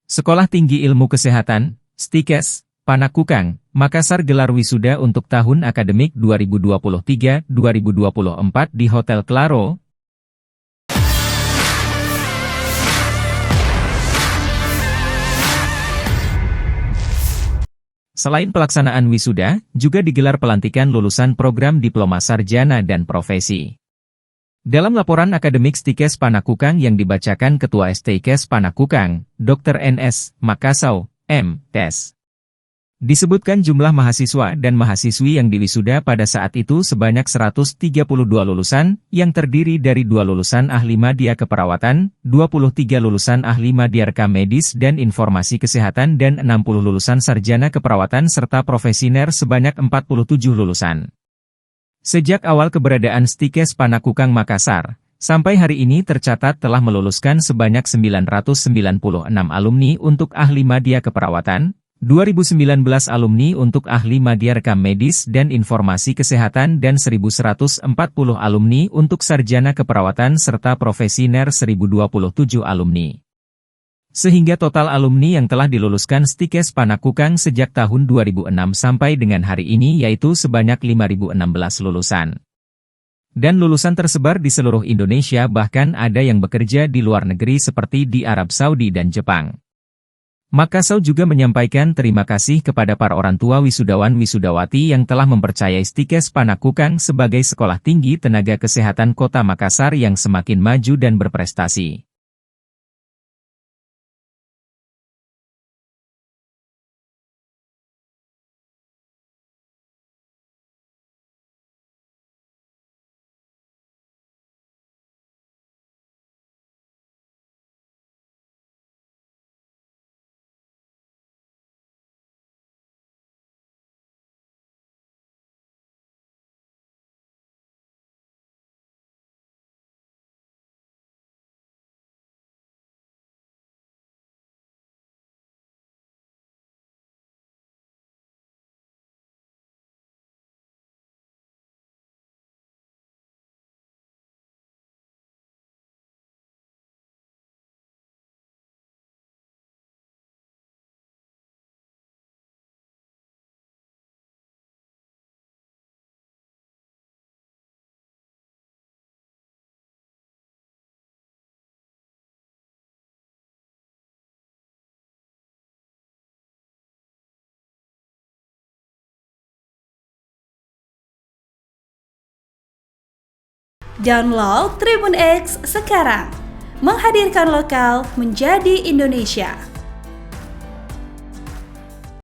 Sekolah Tinggi Ilmu Kesehatan, STIKES, Panakukang, Makassar gelar wisuda untuk tahun akademik 2023-2024 di Hotel Claro. Selain pelaksanaan wisuda, juga digelar pelantikan lulusan program Diploma Sarjana dan Profesi. Dalam laporan akademik STIKES Panakukang yang dibacakan Ketua STIKES Panakukang, Dr. NS. Makasau, M.Tes. Disebutkan jumlah mahasiswa dan mahasiswi yang diwisuda pada saat itu sebanyak 132 lulusan, yang terdiri dari 2 lulusan ahli media keperawatan, 23 lulusan ahli media rekam medis dan informasi kesehatan dan 60 lulusan sarjana keperawatan serta profesiner sebanyak 47 lulusan. Sejak awal keberadaan STIKES Panakukang Makassar, sampai hari ini tercatat telah meluluskan sebanyak 996 alumni untuk ahli media keperawatan, 2019 alumni untuk ahli media rekam medis dan informasi kesehatan dan 1140 alumni untuk sarjana keperawatan serta profesiner 1027 alumni. Sehingga total alumni yang telah diluluskan STIKES Panakukang sejak tahun 2006 sampai dengan hari ini yaitu sebanyak 5.016 lulusan. Dan lulusan tersebar di seluruh Indonesia, bahkan ada yang bekerja di luar negeri seperti di Arab Saudi dan Jepang. Makasau juga menyampaikan terima kasih kepada para orang tua wisudawan-wisudawati yang telah mempercayai STIKES Panakukang sebagai sekolah tinggi tenaga kesehatan Kota Makassar yang semakin maju dan berprestasi. Download Tribun X sekarang, menghadirkan lokal menjadi Indonesia.